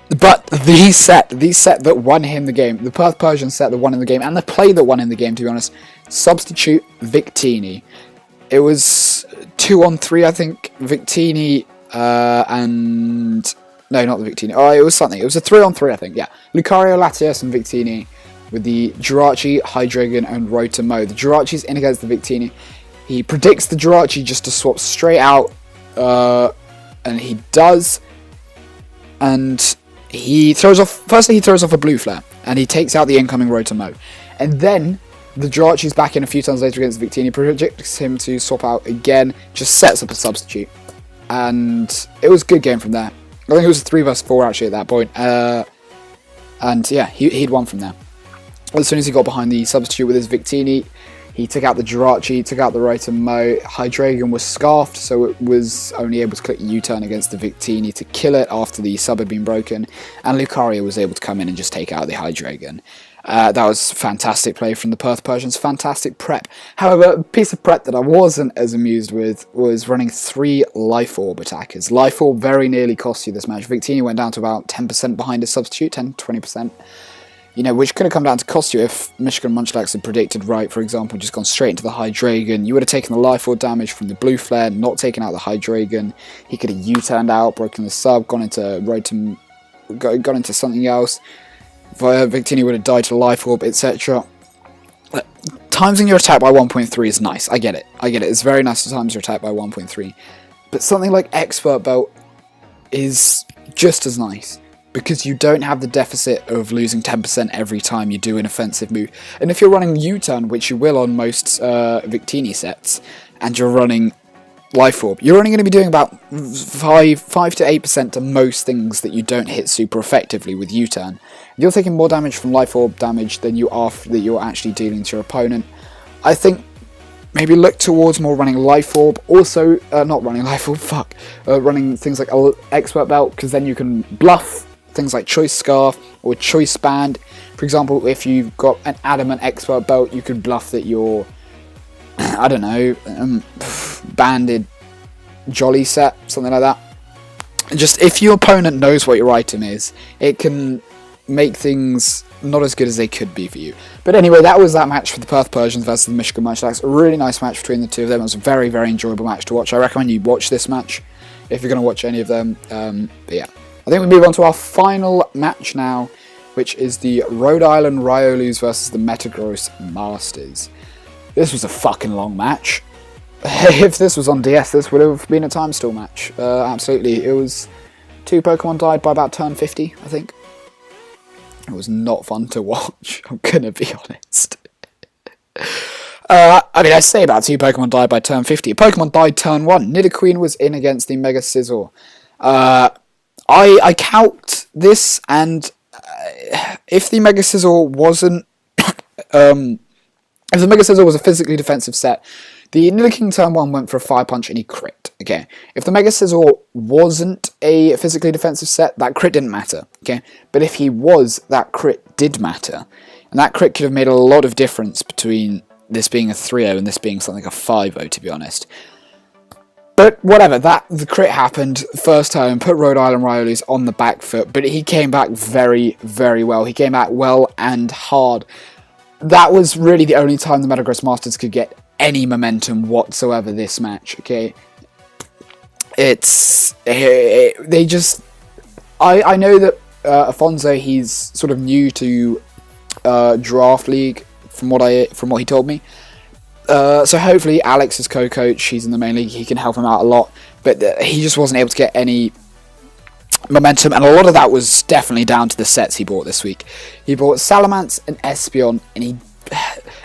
But the set that won him the game, the Perth Persian set that won in the game, and the play that won in the game, to be honest, Substitute Victini. It was 2-on-3, I think. Victini. No, not the Victini. Oh, it was something. It was a 3-on-3, I think. Yeah, Lucario, Latias, and Victini with the Jirachi, Hydreigon, and Rotom. The Jirachi's in against the Victini. He predicts the Jirachi just to swap straight out And he does. And he throws off... Firstly, he throws off a blue flare. And he takes out the incoming Rotomo. And then the Jirachi's back in a few turns later against Victini. Projects him to swap out again. Just sets up a substitute. And it was a good game from there. I think it was a 3 vs 4 actually at that point. And yeah, he'd won from there. As soon as he got behind the substitute with his Victini, he took out the Jirachi, took out the Rotomo. Hydreigon was scarfed, so it was only able to click U-turn against the Victini to kill it after the sub had been broken. And Lucario was able to come in and just take out the Hydreigon. That was fantastic play from the Perth Persians, fantastic prep. However, a piece of prep that I wasn't as amused with was running 3 Life Orb attackers. Life Orb very nearly cost you this match. Victini went down to about 10% behind his substitute, 10-20%. You know, which could have come down to cost you if Michigan Munchlax had predicted right, for example, just gone straight into the Hydreigon. You would have taken the Life Orb damage from the Blue Flare, not taken out the Hydreigon. He could have U-turned out, broken the sub, gone into Rotom, gone into something else. Victini would have died to Life Orb, etc. Timesing your attack by 1.3 is nice. I get it. It's very nice to times your attack by 1.3. But something like Expert Belt is just as nice, because you don't have the deficit of losing 10% every time you do an offensive move. And if you're running U-turn, which you will on most Victini sets, and you're running Life Orb, you're only going to be doing about 5 to 8% to most things that you don't hit super effectively with U-turn. You're taking more damage from Life Orb damage than you are that you're actually dealing to your opponent. I think maybe look towards more running Life Orb. Also, not running Life Orb, running things like Expert Belt, because then you can bluff things like Choice Scarf or Choice Band. For example, if you've got an Adamant Expert Belt, you could bluff that you're, I don't know, banded Jolly set, something like that. Just if your opponent knows what your item is, it can make things not as good as they could be for you. But anyway, that was that match for the Perth Persians versus the Michigan Munchlax. A really nice match between the two of them. It was a very, very enjoyable match to watch. I recommend you watch this match if you're going to watch any of them. But yeah, I think we move on to our final match now, which is the Rhode Island Riolus versus the Metagross Masters. This was a fucking long match. If this was on DS, this would have been a time stall match. Absolutely. It was 2 Pokemon died by about turn 50, I think. It was not fun to watch, I'm gonna be honest. I mean, I say about 2 Pokemon died by turn 50. A Pokemon died turn 1. Nidoqueen was in against the Mega Scizor. I calced this, and if the Mega Scizor wasn't... if the Mega Scizor was a physically defensive set, the Nidoking turn 1 went for a Fire Punch and he crit. Okay, if the Mega Scizor wasn't a physically defensive set, that crit didn't matter. Okay, but if he was, that crit did matter. And that crit could have made a lot of difference between this being a 3-0 and this being something like a 5-0, to be honest. But whatever, the crit happened first time, put Rhode Island Riolus on the back foot, but he came back very, very well. He came back well and hard. That was really the only time the Metagross Masters could get any momentum whatsoever this match, okay? They just... I know that Afonso, he's sort of new to Draft League, from what he told me. So hopefully Alex is co-coach, he's in the main league, he can help him out a lot, but he just wasn't able to get any momentum, and a lot of that was definitely down to the sets he bought this week. He bought Salamence and Espeon, and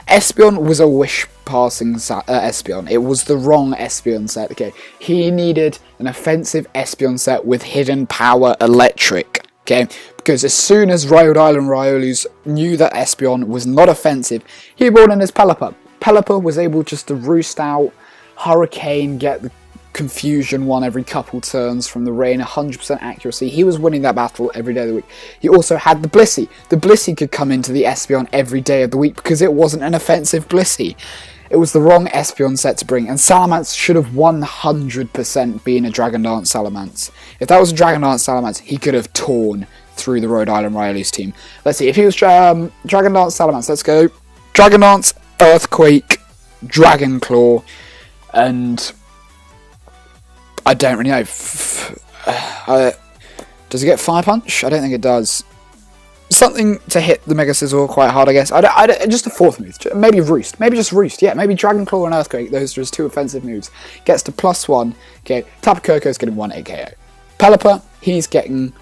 Espeon was a wish-passing Espeon. It was the wrong Espeon set, okay? He needed an offensive Espeon set with hidden power electric, okay? Because as soon as Rhode Island Riolus knew that Espeon was not offensive, he brought in his Pelipper. Pelipper was able just to roost out, Hurricane, get the Confusion one every couple turns from the rain, 100% accuracy. He was winning that battle every day of the week. He also had the Blissey. The Blissey could come into the Espeon every day of the week because it wasn't an offensive Blissey. It was the wrong Espeon set to bring, and Salamence should have 100% been a Dragon Dance Salamence. If that was a Dragon Dance Salamence, he could have torn through the Rhode Island Riolus team. Let's see, if he was Dragon Dance Salamence, let's go. Dragon Dance, Earthquake, Dragon Claw, and... I don't really know. Does it get Fire Punch? I don't think it does. something to hit the Mega Scissor quite hard, I guess. Just a fourth move. Maybe Roost. Maybe just Roost. Yeah, maybe Dragon Claw and Earthquake. Those are just 2 offensive moves. Gets to +1. Okay, Tapu Koko's getting 1 hit KO. Pelipper, he's getting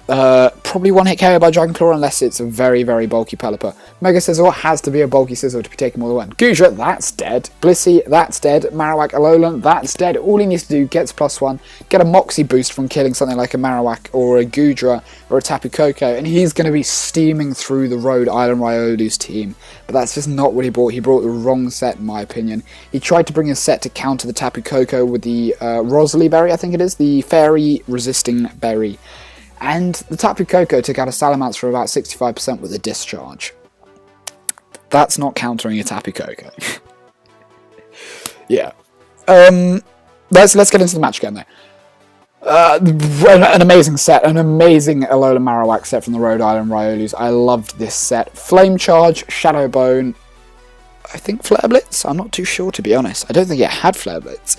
probably 1 hit KO by Dragon Claw unless it's a very, very bulky Pelipper. Mega Scissor has to be a bulky Scissor to be taken more than 1. Goodra, that's dead. Blissey, that's dead. Marowak Alolan, that's dead. All he needs to do, gets +1, get a Moxie boost from killing something like a Marowak or a Goodra or a Tapu Koko, and he's going to be steaming through the Rhode Island Riolu's team. But that's just not what he brought. He brought the wrong set, in my opinion. He tried to bring a set to counter the Tapu Koko with the Rosalie Berry, I think it is, the Fairy Resisting Berry. And the Tapu Koko took out a Salamence for about 65% with a Discharge. That's not countering a Tapu Koko. Yeah. Let's get into the match again, though. An amazing set, an amazing Alolan Marowak set from the Rhode Island Riolus. I loved this set. Flame Charge, Shadow Bone, I think Flare Blitz? I'm not too sure, to be honest. I don't think it had Flare Blitz.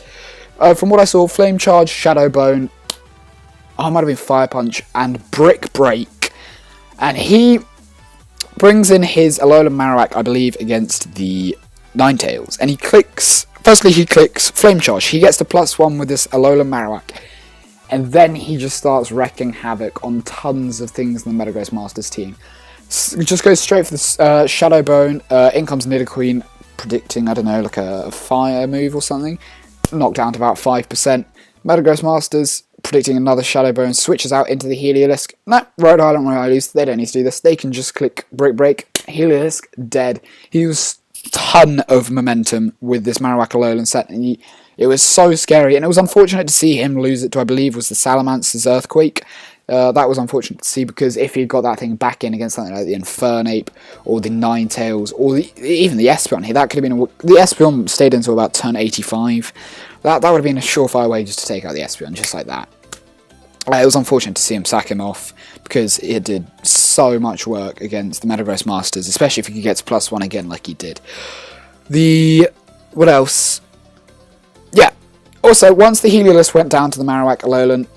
From what I saw, Flame Charge, Shadow Bone, it might have been Fire Punch, and Brick Break. And he brings in his Alolan Marowak, I believe, against the Ninetales. And he clicks, firstly he clicks Flame Charge. He gets to +1 with this Alolan Marowak. And then he just starts wrecking havoc on tons of things in the Metagross Masters team. Just goes straight for the Shadow Bone. In comes Nidoqueen, predicting, I don't know, like a fire move or something. Knocked down to about 5%. Metagross Masters, predicting another Shadow Bone, switches out into the Heliolisk. No, Rhode Island Riolus, they don't need to do this. They can just click Brick Break. Heliolisk, dead. He was a ton of momentum with this Marowak Alolan set, and it was so scary, and it was unfortunate to see him lose it to, I believe, was the Salamance's Earthquake. That was unfortunate to see, because if he'd got that thing back in against something like the Infernape, or the Ninetales, or even the Espeon, that could have been the Espeon stayed until about turn 85. That would have been a surefire way just to take out the Espeon, just like that. It was unfortunate to see him sack him off, because it did so much work against the Metagross Masters, especially if he could get to +1 again like he did. What else? Yeah. Also, once the Heliolisk went down to the Marowak Alolan,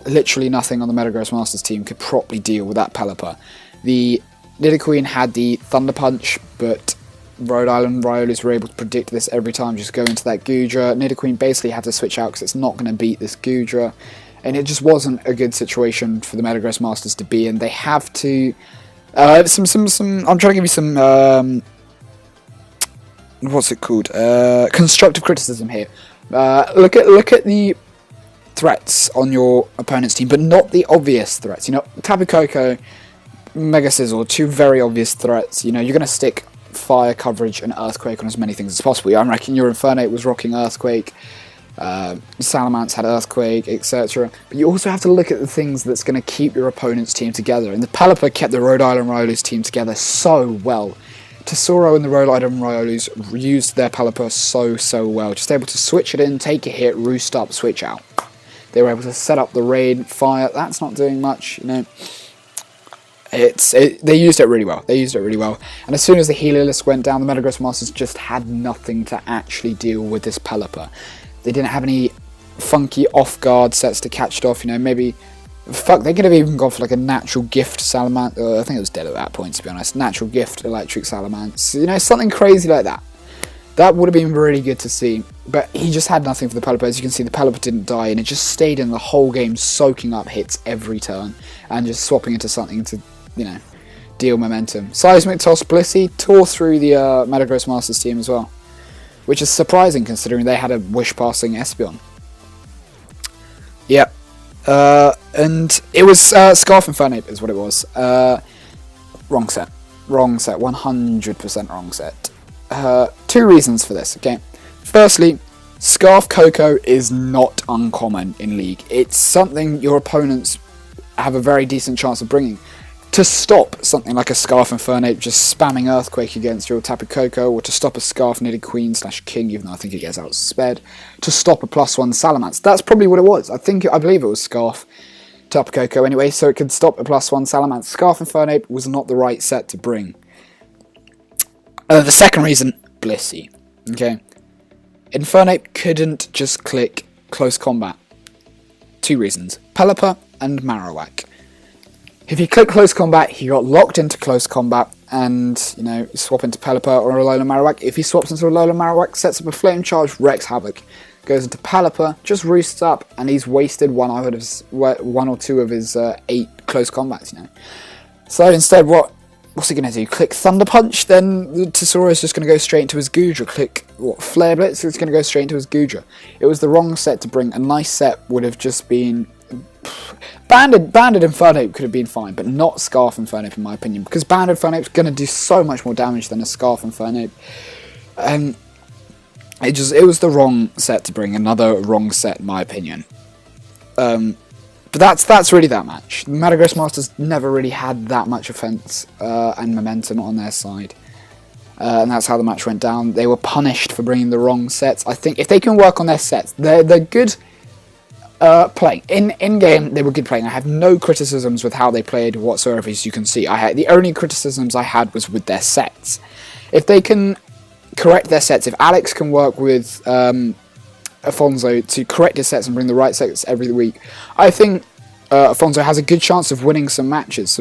literally nothing on the Metagross Masters team could properly deal with that Pelipper. The Nidoqueen had the Thunder Punch, but Rhode Island Riolus were able to predict this every time, just go into that Goodra. Nidoqueen basically had to switch out because it's not going to beat this Goodra, and it just wasn't a good situation for the Metagross Masters to be in. They have to... I'm trying to give you some... what's it called? Constructive criticism here. Look at the threats on your opponent's team, but not the obvious threats. You know, Tapu Koko, Mega Scissor, 2 very obvious threats. You know, you're going to stick fire coverage and Earthquake on as many things as possible. I reckon your Infernape was rocking Earthquake, Salamence had Earthquake, etc. But you also have to look at the things that's going to keep your opponent's team together, and the Pelipper kept the Rhode Island Riolus team together so well. Tesoro and the Rhode Island Riolus used their Pelipper so well, just able to switch it in, take a hit, roost up, switch out. They were able to set up the rain, fire. That's not doing much, you know. They used it really well. And as soon as the Heliolisk went down, the Metagross Masters just had nothing to actually deal with this Pelipper. They didn't have any funky off-guard sets to catch it off. You know, maybe... Fuck, they could have even gone for like a Natural Gift Salamence. I think it was dead at that point, to be honest. Natural Gift Electric Salamence. You know, something crazy like that. That would have been really good to see. But he just had nothing for the Pelipper. As you can see, the Pelipper didn't die, and it just stayed in the whole game, soaking up hits every turn, and just swapping into something to, you know, deal momentum. Seismic Toss Blissey tore through the Metagross Masters team as well, which is surprising considering they had a Wish-passing Espeon. Yep. And it was Scarf Infernape is what it was. Wrong set. 100% wrong set. 2 reasons for this, okay? Firstly, Scarf Koko is not uncommon in League. It's something your opponents have a very decent chance of bringing. To stop something like a Scarf Infernape just spamming Earthquake against your Tapu Koko, or to stop a Scarf Nidoqueen/King, even though I think it gets outsped, to stop a +1 Salamence. That's probably what it was. I believe it was Scarf Tapu Koko anyway, so it could stop a +1 Salamence. Scarf Infernape was not the right set to bring. The second reason, Blissey. Okay, Infernape couldn't just click Close Combat. 2 reasons: Pelipper and Marowak. If he clicked close combat, he got locked into close combat, and, you know, swap into Pelipper or a Alola Marowak. If he swaps into a Alola Marowak, sets up a Flame Charge, wrecks Havoc. Goes into Pelipper, just roosts up, and he's wasted one or two of his 8 close combats, you know. So instead, what's he going to do? Click Thunder Punch, then Tesauro's just going to go straight into his Goodra. Click Flare Blitz, it's going to go straight into his Goodra. It was the wrong set to bring. A nice set would have just been... Banded Infernape could have been fine, but not Scarf Infernape in my opinion, because Banded Infernape's going to do so much more damage than a Scarf Infernape. It was the wrong set to bring, another wrong set in my opinion. But that's really that match. Metagross Masters never really had that much offense and momentum on their side. And that's how the match went down. They were punished for bringing the wrong sets. I think if they can work on their sets, they're good playing. In game, they were good playing. I have no criticisms with how they played whatsoever, as you can see. The only criticisms I had was with their sets. If they can correct their sets, if Alex can work with Afonso to correct his sets and bring the right sets every week, I think Afonso has a good chance of winning some matches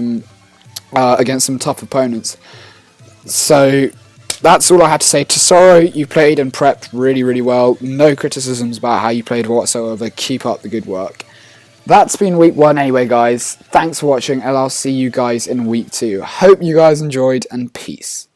against some tough opponents. So that's all I had to say. Tesauro, you played and prepped really, really well. No criticisms about how you played whatsoever. Keep up the good work. That's been week 1 anyway, guys. Thanks for watching, and I'll see you guys in week 2. Hope you guys enjoyed, and peace.